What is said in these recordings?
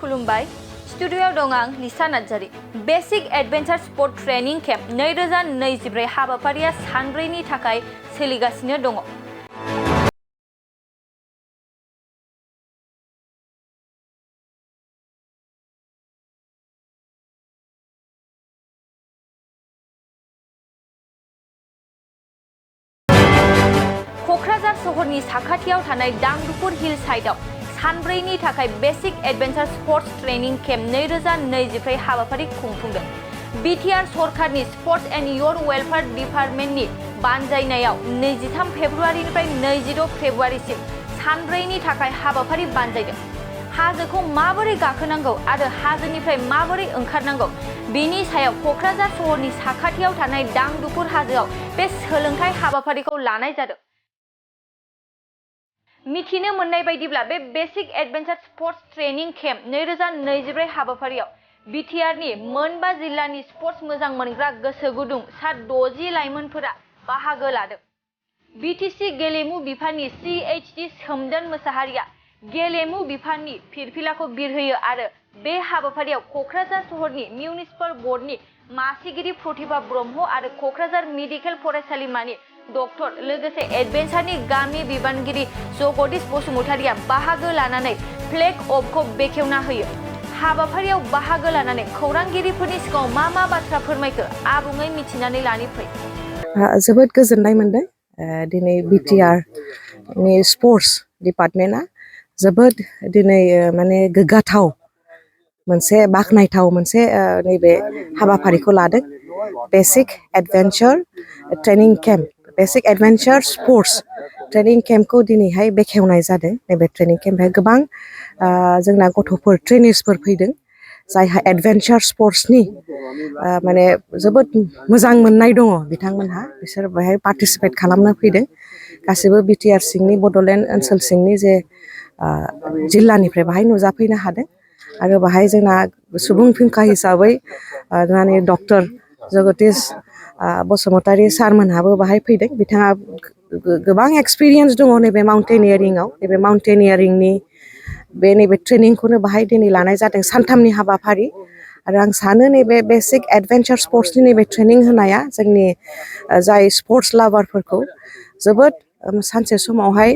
खुलुमबाय स्टुडिय'आव दं आं Lisa Narzary. Basic adventure sport training camp 2024 हाबाफारिया सानब्रैनि थाखाय सोलिगासिनो दङ। क'क्राझार सहरनि साखाथियाव थानाय दांदुफुर हिल साइटआव सानब्रैनि थाखाय basic adventure sports training camp 2024 हाबाफारि खुंफुंदों। बिटिआर सरकारनि स्पर्ट्स एन्ड इयर वेलफेयार डिपार्टमेन्टनि बानजायनायाव 23 फेब्रुवारिनिफ्राय 26 फेब्रुवारिसिम सानब्रैनि थाखाय हाबाफारि बानजायदों। हाजोखौ माबोरै गाखोनांगौ आरो हाजोनिफ्राय माबोरै ओंखारनांगौ बेनि सायाव क'क्राझार सहरनि साखाथियाव थानाय दांदुफुर हाजोआव बे सोलोंथाय हाबाफारिखौ लानाय जादों। मिथिनो मोननाय बायदिब्ला बे basic adventure sports training camp 2024 हाबाफारियाव बिटिआरनि मोनबा जिल्लानि स्पर्ट्स मोजां मोनग्रा गोसो गुदुं सा 60 लाइमोनफोरा बाहागो लादों। बिटिसि गेलेमु बिफाननि CHD सोमदोन मोसाहारिया गेलेमु बिफाननि फिरफिलाखौ बिरहोयो आरो बे हाबाफारियाव क'क्राझार सहरनि मिउनिसिपाल बर्डनि मासिगिरि प्रतिभा ब्रह्म आरो क'क्राझार मेडिकेल फरायसालिमानि डक्टर लोगोसे एडभेन्सारनि गामि बिबानगिरि जगदीश बसुमतारिया बाहागो लानानै फ्लेग अफखौ बेखेवना होयो। हाबाफारियाव बाहागो लानानै खौरांगिरिफोरनि सिगाङाव मा बाथ्रा फोरमायखो आबुङै मिथिनानै लानि फै। जोबोद गोजोननाय मोनदों दिनै बिटिआर नि स्पर्ट्स डिपार्टमेन्टआ जोबोद दिनै माने गोग्गाथाव मोनसे बाखनायथाव मोनसे नैबे हाबाफारिखौ लादों। Basic adventure training camp basic adventure sports training केम्पखौ दिनैहाय बेखेवनाय जादों। नैबे ट्रेनिं केम्पआव गोबां जोंना गथ'फोर ट्रेनिर्सफोर फैदों जायहा एडभेन्सार स्पर्ट्सनि माने जोबोद मोजां मोननाय दङ बिथांमोनहा बिसोर बेहाय पार्टिसिपेट खालामनो फैदों। गासिबो बिटिआर सिंनि बड'लेण्ड ओनसोल सिंनि जे जिल्लानिफ्राय बाहाय नुजाफैनो हादों आरो बाहाय जोंना सुबुं फुंखा हिसाबै जोंनि डक्टर जगदीश बसुमतारी सारमोनहाबो बाहाय फैदों। बिथाङा गोबां एक्सपिरियेन्स दङ नैबे माउन्टेनियारिंआव। नैबे माउन्टेनियारिंनि नैबे ट्रेनिंखौनो बाहाय दिनै लानाय जादों सानथामनि हाबाफारि आरो आं सानो नैबे बेसिक एडभेन्सार स्पर्ट्सनि नैबे ट्रेनिं होनाया जोंनि जाय स्पर्ट्स लाभारफोरखौ जोबोद सानसे समावहाय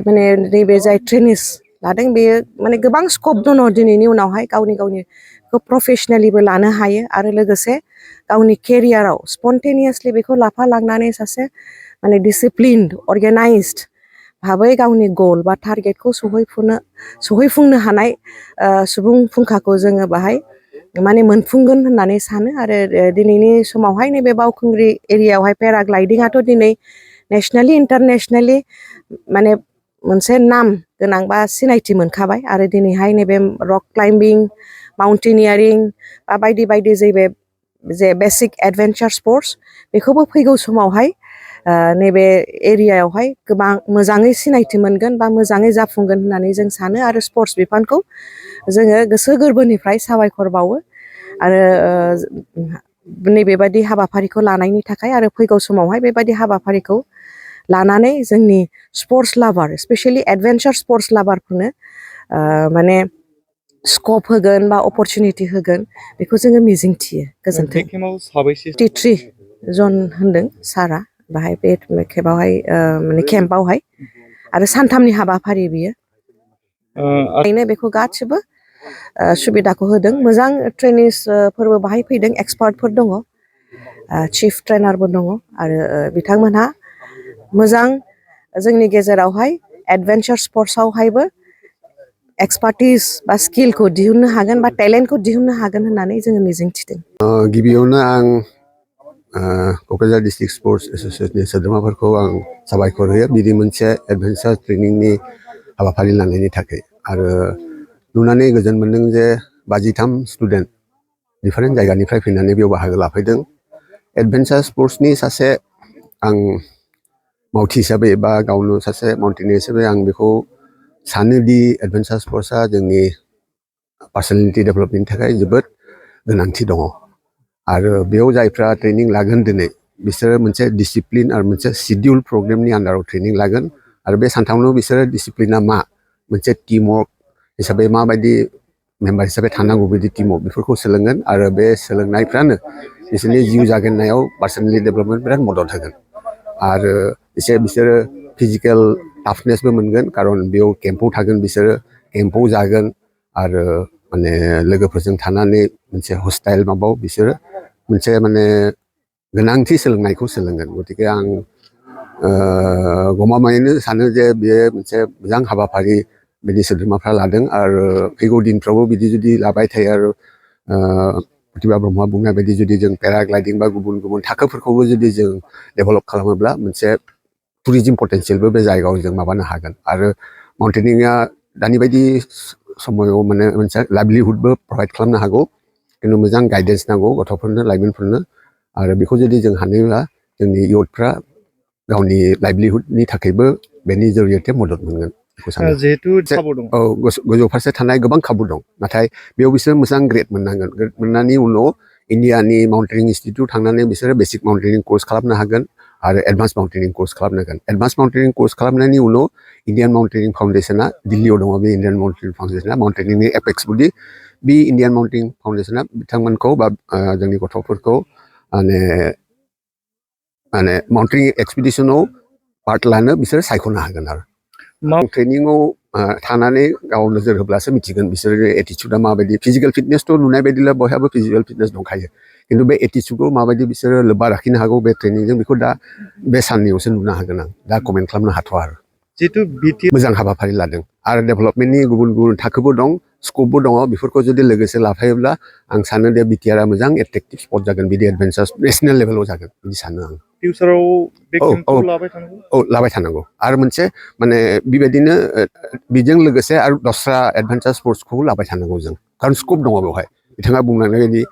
माने नैबे जाय ट्रेनिर्स लादों बेयो माने गोबां स्कप दङ दिनैनि उनावहाय गावनि प्रफेसनेलिबो लानो हायो आरो लोगोसे गावनि केरियाराव स्पन्टेनियासलि बेखौ लाफा लांनानै सासे माने डिसिप्लिनड अर्गेनाइज्ड भाबै गावनि गल बा टारगेटखौ सहैफुंनो हानाय सुबुं फुंखाखौ जोङो बाहाय माने मोनफुंगोन होननानै सानो आरो दिनैनि समावहाय नैबे बावखुंग्रि एरियायावहाय पेराग्लाइडिंआथ' दिनै नेसनेलि इन्टारनेसनेलि माने मोनसे नाम गोनां बा सिनायथि मोनखाबाय आरो दिनैहाय नैबे रक क्लाइम्बिं माउन्टेनियारिं बा बायदि जे बेसिक एडभेन्सार स्पर्ट्स बेखौबो फैगौ समावहाय नैबे एरियायावहाय गोबां मोजाङै सिनायथि मोनगोन बा मोजाङै जाफुंगोन होननानै जों सानो आरो स्पर्ट्स बिफानखौ जोङो गोसो गोरबोनिफ्राय साबायखर बावो आरो नैबेबायदि हाबाफारिखौ लानायनि थाखाय आरो फैगौ समावहाय बेबायदि हाबाफारिखौ लानानै जोंनि स्पर्ट्स लाभार स्पेसियेलि एडभेन्सार स्पर्ट्स लाभारफोरनो माने स्कप होगोन बा अपरचुनिटि होगोन बेखौ जोङो मिजिंथियो। गोजोन्थों। 53 जन होनदों सारा बाहाय बे खेबावहाय माने केम्पआवहाय आरो सानथामनि हाबाफारि बियो ओरैनो बेखौ गासिबो सुबिदाखौ होदों। मोजां ट्रेनिर्सफोरबो बाहाय फैदों, एक्सपार्टफोर दङ, चिफ ट्रेनारबो दङ आरो बिथांमोनहा मोजां जोंनि गेजेरावहाय एडभेन्सार स्पर्ट्सआवहायबो एक्सपार्टिस बा स्किलखौ दिहुननो हागोन बा टेलेन्टखौ दिहुननो हागोन होननानै जोङो मिजिंथिदों। गिबियावनो आं क'क्राझार डिस्ट्रिक्ट स्पर्ट्स एस'सियेसननि सोद्रोमाफोरखौ आं साबायखर होयो बिदि मोनसे एडभेन्सार ट्रेनिंनि हाबाफारि लानायनि थाखाय आरो नुनानै गोजोन मोनदों जे 53 स्टुडेन्ट डिफारेन्ट जायगानिफ्राय फैनानै बेयाव बाहागो लाफैदों। एडभेन्सार स्पर्ट्सनि सासे आं मावथि हिसाबै बा गावनो सासे माउन्टेनियार हिसाबै आं बेखौ सानोदि एडभेन्सार स्पर्ट्सआ जोंनि पार्सनेलिटि डेभेलपमेन्टनि थाखाय जोबोद गोनांथि दङ आरो बेयाव जायफ्रा ट्रेनिं लागोन दिनै बिसोरो मोनसे डिसिप्लिन आरो मोनसे शिडिउल प्रग्रामनि आन्दाराव ट्रेनिं लागोन आरो बे सानथामावनो बिसोरो डिसिप्लिना मा मोनसे टिम वर्क हिसाबै माबायदि मेम्बार हिसाबै थानांगौ बिदि टिमाव बेफोरखौ सोलोंगोन आरो बे सोलोंनायफ्रानो बिसोरनि जिउ जागायनायाव पार्सनेलि डेभेलपमेन्ट बिराद मदद होगोन आरो बिसोरो फिजिकेल टाफनेसबो मोनगोन खारन बेयाव केम्पआव थागोन बिसोरो केम्पआव जागोन आरो माने लोगोफोरजों थानानै मोनसे हस्टाइल माबाव बिसोरो मोनसे माने गोनांथि सोलोंनायखौ सोलोंगोन गतिके आं गमामायैनो सानो जे बेयो मोनसे मोजां हाबाफारि बिदि सोद्रोमाफ्रा लादों आरो फैगौ दिनफ्रावबो बिदि जुदि लाबाय थायो आरो प्रतिभा ब्रह्मआ बुंनाय बायदि जुदि जों पेराग्लाइडिं बा गुबुन गुबुन थाखोफोरखौबो जुदि जों डेभेलप खालामोब्ला मोनसे टुरिजिम पटेनसियेलबो बे जायगायाव जों माबानो हागोन आरो माउन्टेनिंआ दानि बायदि समाव माने मोनसे लाइभलिहुडबो प्रभाइड खालामनो हागौ खिन्थु मोजां गाइडेन्स नांगौ गथ'फोरनो लाइमोनफोरनो आरो बेखौ जुदि जों हायोब्ला जोंनि इयुथफ्रा गावनि लाइभलिहुडनि थाखायबो बेनि जरियते मदद मोनगोन बेखौ सानो जिहेतु खाबु दं औ गोजौ फारसे थानाय गोबां खाबु दं नाथाय बेयाव बिसोर मोजां ग्रेड मोननांगोन ग्रेड मोननायनि उनाव इन्डियानि माउन्टेनिं इनस्टिट्युट थांनानै बिसोरो बेसिक माउन्टेनिं कर्स खालामनो हागोन आरो एडभान्स माउन्टेनिं कर्स खालामनो हागोन एडभान्स माउन्टेनिं कर्स खालामनायनि उनाव इन्डियान माउन्टेनिं फाउन्डेसना दिल्लीयाव दङ बे इन्डियान माउन्टेनिं फाउन्डेसना माउन्टेनिंनि एपेक्स बदि बे इन्डियान माउन्टेनिं फाउन्डेसना बिथांमोनखौ बा जोंनि गथ'फोरखौ माने माउन्टेनिं एक्सपिडिसनाव पार्ट लानो बिसोरो सायख'नो हागोन आरो ट्रेनिङाव थानानै गाव नोजोर होब्लासो मिथिगोन बिसोरो एटिटिउडआ माबायदि फिजिकेल फिटनेसथ' नुनाय बायदिब्ला बयहाबो फिजिकेल फिटनेस दंखायो खिन्थु बे एटिटिउडखौ माबायदि बिसोरो लोब्बा लाखिनो हागौ बे ट्रेनिंजों बेखौ दा बे साननैयावसो नुनो हागोन आं दा कमेन्ट खालामनो हाथ'आ आरो जिहेतु बिटि मोजां हाबाफारि लादों आरो डेभेलपमेन्टनि गुबुन गुबुन थाखोबो दं स्कपबो दङ बेफोरखौ जुदि लोगोसे लाफायोब्ला आं सानो दे बिटिआरआ मोजां एट्रेक्टिभ स्पट जागोन बिदि एडभेन्सार्स नेसनेल लेभेलाव जागोन बिदि सानो आं फिउचाराव बे औ केम्पखौ औ लाबाय थानांगौ औ लाबाय थानांगौ आरो मोनसे माने बेबायदिनो बेजों लोगोसे आरो दस्रा एडभेन्सार स्पर्ट्सखौ लाबाय थानांगौ जों खारन स्कप दङ बेवहाय बिथाङा बुंलांनाय बायदि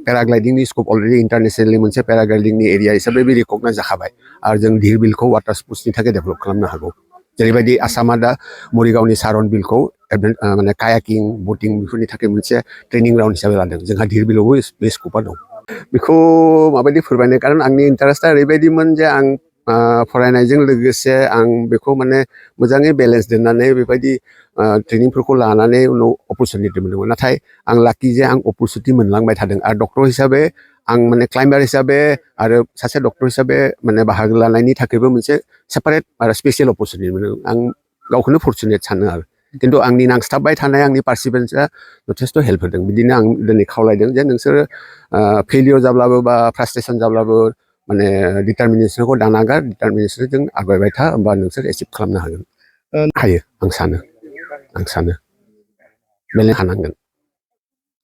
पेराग्लाइडिंनि स्कप अलरेडि इन्टारनेसनेलि मोनसे पेराग्लाइडिंनि एरिया हिसाबै बे रिकगनाइज जाखाबाय आरो जों धिर बिलखौ वाटार स्पर्ट्सनि थाखाय डेभेलप खालामनो हागौ जेरैबायदि आसामा दा मरिगावनि सारन बिलखौ माने कायाकिं बटिं बेफोरनि थाखाय मोनसे ट्रेनिं ग्राउन्ड हिसाबै लादों जोंहा धिर बिलावबो बे स्कपा दं बेखौ माबायदि फोरमायनो खारन आंनि इन्टारेस्टआ ओरैबायदिमोन जे आं फरायनायजों लोगोसे आं बेखौ माने मोजाङै बेलेन्स दोननानै बेबायदि ट्रेनिंफोरखौ लानानै उनाव अपरसुनिटि मोनदोंमोन नाथाय आं लाकि जे आं अपरसुनिटि मोनलांबाय थादों आरो डक्टर हिसाबै आं माने क्लाइम्बार हिसाबै आरो सासे डक्टर हिसाबै माने बाहागो लानायनि थाखायबो मोनसे सेपारेट आरो स्पेसियेल अपरसुनिटि मोनो आं गावखौनो फर्चुनेट सानो आरो खिन्थु आंनि नांस्थाबबाय थानाय आंनि पार्सिभेरेन्सआ जथेस्थ' हेल्प होदों बिदिनो आं दिनै खावलायदों जे नोंसोरो फेलियर जाब्लाबो बा फ्रास्ट्रेसन जाब्लाबो माने डिटारमिनेसनखौ दानागार डिटारमिनेसनजों आवगायबाय था होमबा नोंसोर एचिभ खालामनो हागोन हायो आं सानो बेनो हानांगोन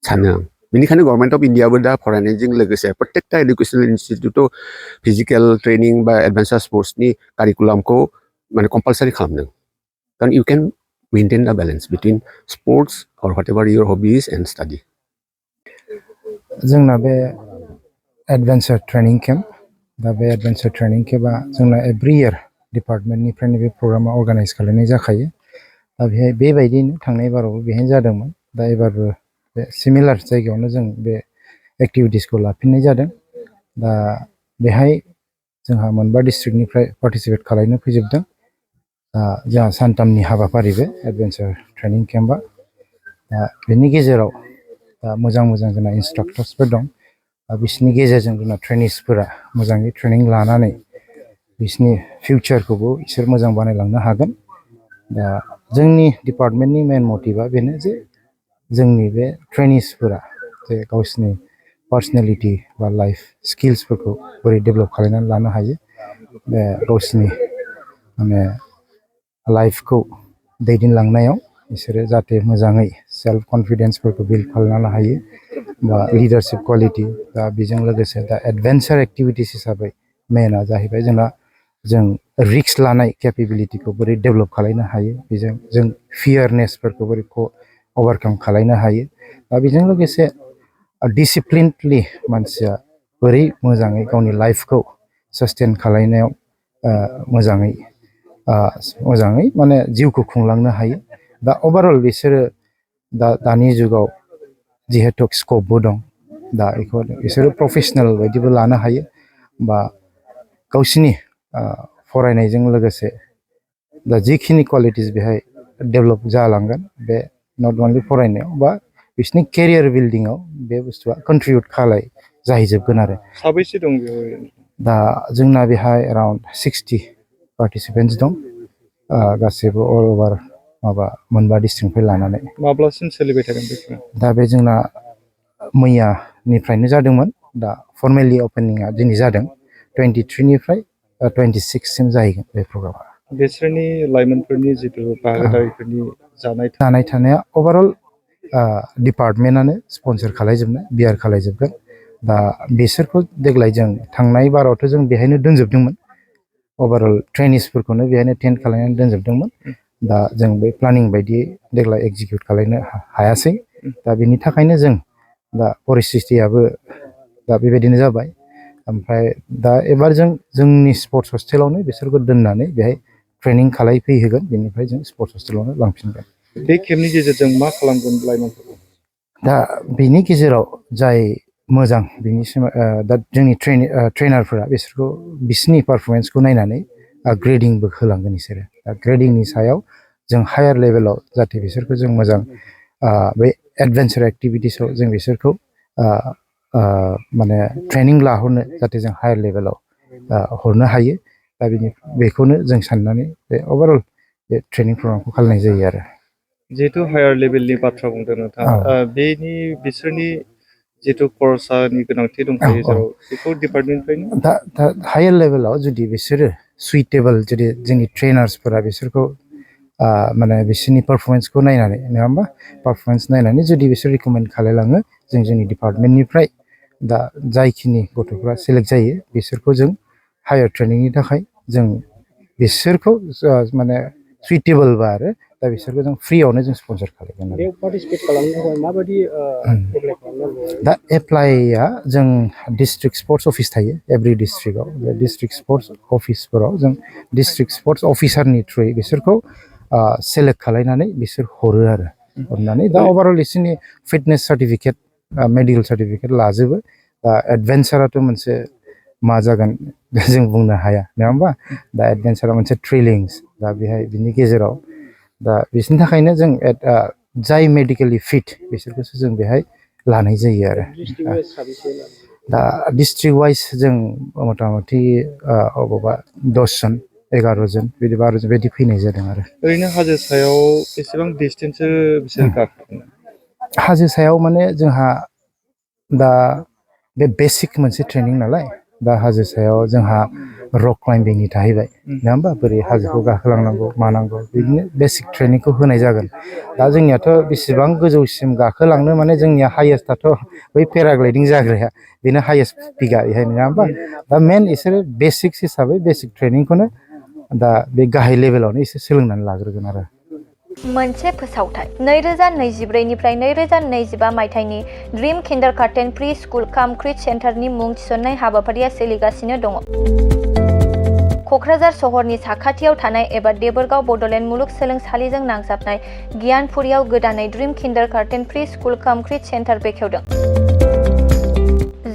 सानो आं बेनिखायनो गभर्नमेन्ट अफ इन्डियाबो दा फरायनायजों लोगोसे प्रत्येकटा इडुकेसनेल इनस्टिटिउटआव फिजिकेल ट्रेनिं बा एडभेन्सार स्पर्ट्सनि कारिकुलामखौ माने कम्पालसारि खालामदों कारण इउ केन मेनटेन द बेलेन्स बिटुइन स्पर्ट्स अर what ever your hobbies and study जोंना बे एडभेन्सार ट्रेनिं केम्प दा बे एडभेन्सार ट्रेनिं केम्पआ जोंना एभ्रि इयार डिपार्टमेन्टनिफ्रायनो बे प्रग्रामा अर्गानाइज खालामनाय जाखायो दा बेहाय बेबायदिनो थांनाय बारावबो बेहायनो जादोंमोन दा एबारबो बे सिमिलार जायगायावनो जों बे एक्टिभिटिसखौ लाफिननाय जादों दा बेहाय जोंहा मोनबा डिस्ट्रिक्टनिफ्राय पार्टिसिपेट खालामनो फैजोबदों दा जोंहा सानथामनि हाबाफारि बे एडभेन्सार ट्रेनिं केम्पआ दा बेनि गेजेराव दा मोजां जोंना इन्सट्राक्टर्सफोर दं बिसोरनि गेजेरजों जोंना ट्रेनिसफोरा मोजाङै ट्रेनिं लानानै बिसोरनि फिउचारखौबो बिसोर मोजां बानायलांनो हागोन दा जोंनि डिपार्टमेन्टनि मेन मटिभा बेनो जे जोंनि बे ट्रेनिसफोरा जे गावसिनि पार्सनेलिटि बा लाइफ स्किल्सफोरखौ बोरै डेभेलप खालामनानै लानो हायो बे गावसिनि माने लाइफखौ दैदेनलांनायाव बिसोरो जाहाथे मोजाङै सेल्फ कनफिडेन्सफोरखौ बिल्ड खालामनो हायो बा लिडारशिप क्वालिटि दा बेजों लोगोसे दा एडभेन्सार एक्टिभिटिस हिसाबै मेनआ जाहैबाय जों रिक्स लानाय केपेबिलिटिखौ बोरै डेभेलप खालामनो हायो बेजों जों फियारनेसफोरखौ बोरै अभारकाम खालामनो हायो दा बेजों लोगोसे डिसिप्लिनलि मानसिया बोरै मोजाङै गावनि लाइफखौ सास्टेन खालामनायाव मोजाङै माने जिउखौ खुंलांनो हायो दा अभारअल बिसोरो दानि जुगाव जिहेतु स्कपबो दं दा बेखौ बिसोरो प्रफेसनेल बायदिबो लानो हायो बा गावसिनि फरायनायजों लोगोसे दा जिखिनि क्वालिटिस बेहाय डेभेलप जालांगोन बे नट अनलि फरायनायाव बा बिसोरनि केरियार बिल्डिंआव बे बुस्थुआ कन्ट्रिबिउट खालाय जाहैजोबगोन आरो साबैसे दं बेयाव दा जोंना बेहाय एराउन्ड 60 पार्टिसिपेन्टस दं गासैबो अल अभार माबा मोनबा डिस्ट्रिक्टनिफ्राय लानानै माब्लासिम सोलिबाय थागोन बेखौ दा बे जोंना मैयानिफ्रायनो जादोंमोन दा फर्मेलि अपेनिंआ दिनै जादों 23 निफ्राय 26 सिम जाहैगोन बे प्रग्रामा बिसोरनि लाइमोनफोरनि जिथु बाहागोदारिफोरनि जानाय थानाया अभारअल डिपार्टमेन्टआनो स्पन्सर खालायजोबनाय बियार खालायजोबगोन दा बिसोरखौ देग्लाय जों थांनाय बारावथ' जों बेहायनो दोनजोबदोंमोन अभारअल ट्रेनिसफोरखौनो बेहायनो टेन्ट खालायनानै दोनजोबदोंमोन दा जों बे प्लानिं बायदियै देग्लाय एग्जिकिउट खालायनो हायासै दा बेनि थाखायनो जों दा परिस्थितियाबो दा बेबायदिनो जाबाय ओमफ्राय दा एबार जों जोंनि स्पर्ट्स हस्टेलावनो बिसोरखौ दोननानै बेहाय ट्रेनिं खालायफैहोगोन बेनिफ्राय जों स्पर्ट्स हस्टेलावनो लांफिनगोन बे केम्पनि गेजेरजों मा खालामगोन लाइमोनफोरखौ दा बेनि गेजेराव जाय मोजां बिनि दा जोंनि ट्रेनारफोरा बिसोरखौ बिसोरनि पारफरमेन्सखौ नायनानै ग्रेडिंबो होलांगोन बिसोरो दा ग्रेडिंनि सायाव जों हायार लेभेलाव जाहाथे बिसोरखौ जों मोजां बे एडभेन्सार एक्टिभिटिसाव जों बिसोरखौ माने ट्रेनिं लाहरनो जाहाथे जों हायार लेभेलाव हरनो हायो दा बेखौनो जों साननानै बे अभारअल बे ट्रेनिं प्रग्रामखौ खालामनाय जायो आरो जिहेतु हायार लेभेलनि बाथ्रा बुंदों नोंथाङा बेनि बिसोरनि जिथु खरसानि गोनांथि दंखायो जेराव बेखौ डिपार्टमेन्टनिफ्रायनो दा हायार लेभेलाव जुदि बिसोरो सुइटेबल जुदि जोंनि ट्रेनार्सफोरा बिसोरखौ माने बिसोरनि पारफरमेन्सखौ नायनानै नङा होमबा पारफरमेन्स नायनानै जुदि बिसोर रिकमेन्ड खालायलाङो जों जोंनि डिपार्टमेन्टनिफ्राय दा जायखिनि गथ'फ्रा सेलेक्ट जायो बिसोरखौ जों हायार ट्रेनिंनि थाखाय जों बिसोरखौ माने सुइटेबलबा आरो दा बिसोरखौ जों फ्रियावनो जों स्पन्सर खालामगोन बेयाव पार्टिसिपेट खालामनो थाखाय माबायदि एप्लाइ खालामनांगौ दा एप्लाइआ जों डिस्ट्रिक्ट स्पर्ट्स अफिस थायो एभ्रि डिस्ट्रिक्टआव बे डिस्ट्रिक्ट स्पर्ट्स अफिसफोराव जों डिस्ट्रिक्ट स्पर्ट्स अफिसारनि थ्रुयै बिसोरखौ सेलेक्ट खालायनानै बिसोर हरो आरो हरनानै दा अभारअल बिसोरनि फिटनेस सार्टिफिकेट मेडिकेल सार्टिफिकेट लाजोबो दा एडभेन्साराथ' मोनसे मा जागोन जों बुंनो हाया नङा होमबा दा एडभेन्सारा मोनसे थ्रिलिंस दा बेहाय बिनि गेजेराव दा बिसोरनि थाखायनो जों जाय मेडिकेलि फिट बिसोरखौसो जों बेहाय लानाय जायो आरो दा डिस्ट्रिक्ट वाइज जों मथा मथि अबावबा 10 जन 11 जन बिदि 12 जन बिदि फैनाय जादों आरो ओरैनो हाजो सायाव बेसेबां डिस्टेन्ससो बिसोर गाखोगोन हाजो सायाव माने जोंहा दा बे बेसिक मोनसे ट्रेनिं नालाय दा हाजो सायाव जोंहा रक क्लाइम्बिंनि थाहैबाय नङा होमबा बोरै हाजोखौ गाखोलांनांगौ मानांगौ बिदिनो बेसिक ट्रेनिंखौ होनाय जागोन दा जोंनियाथ' बेसेबां गोजौसिम गाखोलांनो माने जोंनिया हाइएस्टआथ' बै पेराग्लाइडिं जाग्राया बेनो हाइएस्ट पिकआ बेहाय नङा होमबा दा मेन इसोरो बेसिक्स हिसाबै बेसिक ट्रेनिंखौनो दा बे गाहाय लेभेलावनो एसे सोलोंनानै लाग्रोगोन आरो मोनसे फोसावथाय 2024 निफ्राय 2025 मायथाइनि ड्रिम किन्डारगार्टेन प्रि स्कुल काम क्रिट सेन्टारनि मुं थिसननाय हाबाफारिया सोलिगासिनो दङ। क'क्राझार सहरनि साखाथियाव थानाय एबा देबोरगाव बड'लेण्ड मुलुगसोलोंसालिजों नांजाबनाय गियानपुरियाव गोदानै ड्रिम किन्डारगार्टेन प्रि स्कुल काम क्रिट सेन्टार बेखेवदों।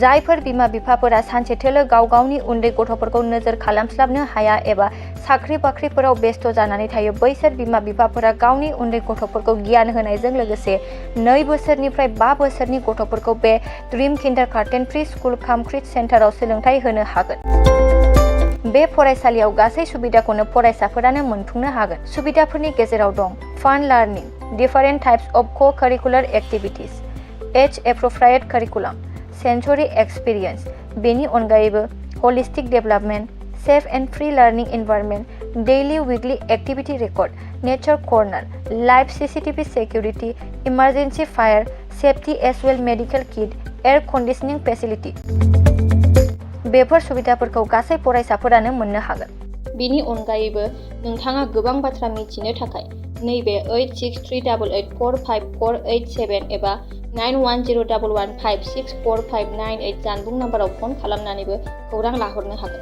जायफोर बिमा बिफाफोरा सानसेथोलो गाव गावनि उन्दै गथ'फोरखौ नोजोर खालामस्लाबनो हाया एबा साख्रि बाख्रिफोराव बेस्थ' जानानै थायो बैसोर बिमा बिफाफोरा गावनि उन्दै गथ'फोरखौ गियान होनायजों लोगोसे 2 बोसोरनिफ्राय 5 बोसोरनि गथ'फोरखौ बे ड्रिम किन्डारगार्टेन प्रि स्कुल काम क्रिट सेन्टाराव सोलोंथाइ होनो हागोन। बे फरायसालियाव गासै सुबिदाखौनो फरायसाफोरानो मोनफुंनो हागोन। सुबिदाफोरनि गेजेराव दं fun learning, different types of co-curricular activities, age appropriate curriculum, sensory experience, बेनि अनगायैबो holistic development, safe and free learning environment, daily weekly activity record, nature corner, live CCTV security, emergency fire safety as well medical kit, air conditioning facility. बेफोर सुबिदाफोरखौ गासै फरायसाफोरानो मोननो हागोन। बेनि अनगायैबो नोंथाङा गोबां बाथ्रा मिथिनो थाखाय नैबे 8638454887 एबा 9101156459 जानबुं नाम्बाराव फन खालामनानैबो खौरां लाहरनो हागोन।